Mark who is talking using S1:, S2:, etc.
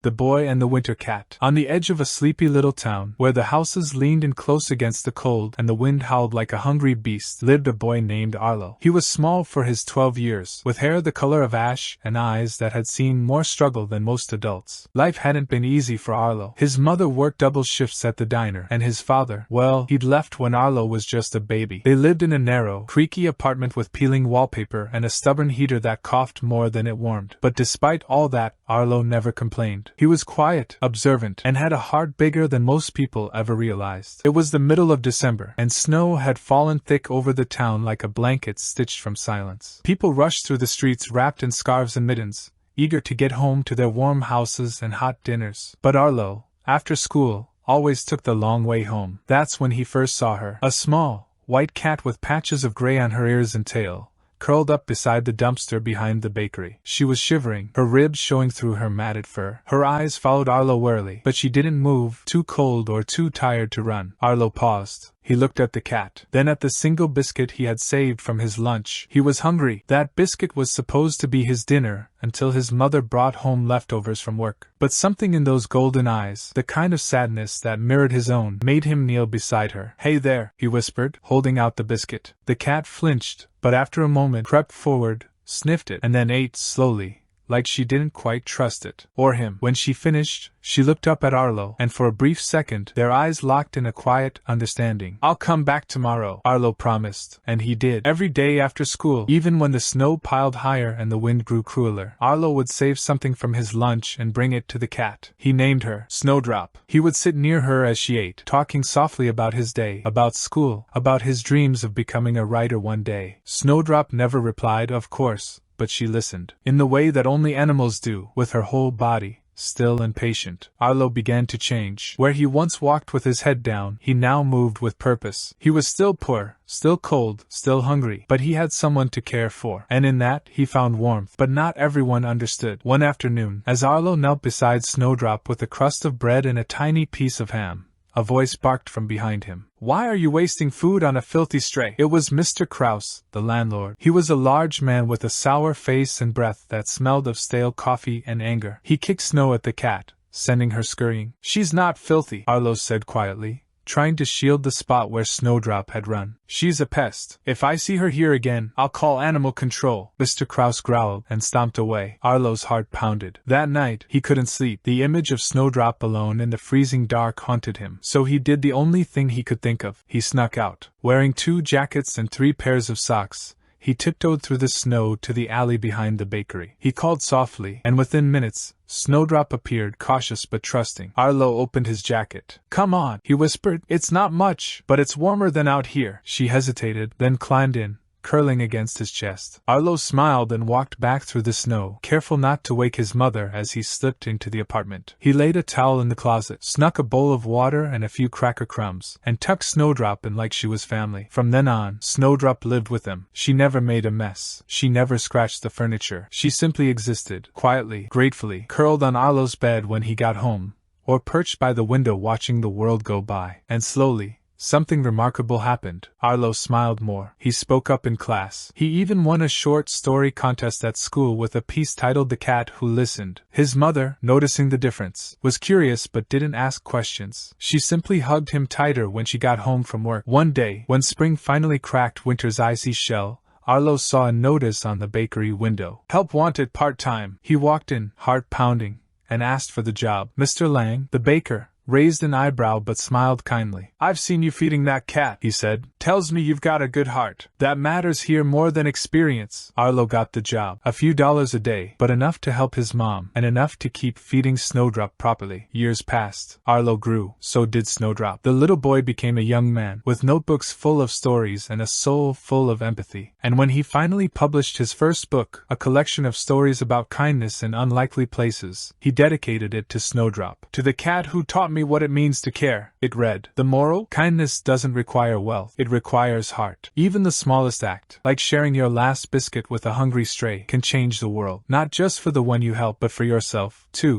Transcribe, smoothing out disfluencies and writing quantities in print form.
S1: The Boy and the Winter Cat. On the edge of a sleepy little town, where the houses leaned in close against the cold and the wind howled like a hungry beast, lived a boy named Arlo. He was small for his 12 years, with hair the color of ash and eyes that had seen more struggle than most adults. Life hadn't been easy for Arlo. His mother worked double shifts at the diner, and his father, well, he'd left when Arlo was just a baby. They lived in a narrow, creaky apartment with peeling wallpaper and a stubborn heater that coughed more than it warmed. But despite all that, Arlo never complained. He was quiet, observant, and had a heart bigger than most people ever realized. It was the middle of December, and snow had fallen thick over the town like a blanket stitched from silence. People rushed through the streets wrapped in scarves and mittens, eager to get home to their warm houses and hot dinners. But Arlo, after school, always took the long way home. That's when he first saw her. A small, white cat with patches of gray on her ears and tail, curled up beside the dumpster behind the bakery. She was shivering, her ribs showing through her matted fur. Her eyes followed Arlo warily, but she didn't move, too cold or too tired to run. Arlo paused. He looked at the cat, then at the single biscuit he had saved from his lunch. He was hungry. That biscuit was supposed to be his dinner, until his mother brought home leftovers from work. But something in those golden eyes, the kind of sadness that mirrored his own, made him kneel beside her. "Hey there," he whispered, holding out the biscuit. The cat flinched, but after a moment crept forward, sniffed it, and then ate slowly, like she didn't quite trust it. Or him. When she finished, she looked up at Arlo, and for a brief second, their eyes locked in a quiet understanding. "I'll come back tomorrow," Arlo promised, and he did. Every day after school, even when the snow piled higher and the wind grew crueler, Arlo would save something from his lunch and bring it to the cat. He named her Snowdrop. He would sit near her as she ate, talking softly about his day, about school, about his dreams of becoming a writer one day. Snowdrop never replied, of course, but she listened, in the way that only animals do, with her whole body, still and patient. Arlo began to change. Where he once walked with his head down, he now moved with purpose. He was still poor, still cold, still hungry, but he had someone to care for, and in that he found warmth. But not everyone understood. One afternoon, as Arlo knelt beside Snowdrop with a crust of bread and a tiny piece of ham, a voice barked from behind him. "Why are you wasting food on a filthy stray?" It was Mr. Krause, the landlord. He was a large man with a sour face and breath that smelled of stale coffee and anger. He kicked snow at the cat, sending her scurrying. "She's not filthy," Arlo said quietly, trying to shield the spot where Snowdrop had run. "She's a pest. If I see her here again, I'll call animal control." Mr. Krause growled and stomped away. Arlo's heart pounded. That night, he couldn't sleep. The image of Snowdrop alone in the freezing dark haunted him. So he did the only thing he could think of. He snuck out. Wearing 2 jackets and 3 pairs of socks, he tiptoed through the snow to the alley behind the bakery. He called softly, and within minutes, Snowdrop appeared, cautious but trusting. Arlo opened his jacket. "Come on," he whispered. "It's not much, but it's warmer than out here." She hesitated, then climbed in, curling against his chest. Arlo smiled and walked back through the snow, careful not to wake his mother as he slipped into the apartment. He laid a towel in the closet, snuck a bowl of water and a few cracker crumbs, and tucked Snowdrop in like she was family. From then on, Snowdrop lived with him. She never made a mess. She never scratched the furniture. She simply existed, quietly, gratefully, curled on Arlo's bed when he got home, or perched by the window watching the world go by. And slowly, something remarkable happened. Arlo smiled more. He spoke up in class. He even won a short story contest at school with a piece titled "The Cat Who Listened." His mother, noticing the difference, was curious but didn't ask questions. She simply hugged him tighter when she got home from work. One day, when spring finally cracked winter's icy shell, Arlo saw a notice on the bakery window. "Help wanted part-time." He walked in, heart pounding, and asked for the job. Mr. Lang, the baker, raised an eyebrow but smiled kindly. "I've seen you feeding that cat," he said. "Tells me you've got a good heart. That matters here more than experience." Arlo got the job. A few dollars a day, but enough to help his mom, and enough to keep feeding Snowdrop properly. Years passed. Arlo grew. So did Snowdrop. The little boy became a young man, with notebooks full of stories and a soul full of empathy. And when he finally published his first book, a collection of stories about kindness in unlikely places, he dedicated it to Snowdrop. "To the cat who taught me what it means to care," it read. The moral? Kindness doesn't require wealth. It requires heart. Even the smallest act, like sharing your last biscuit with a hungry stray, can change the world. Not just for the one you help, but for yourself, too.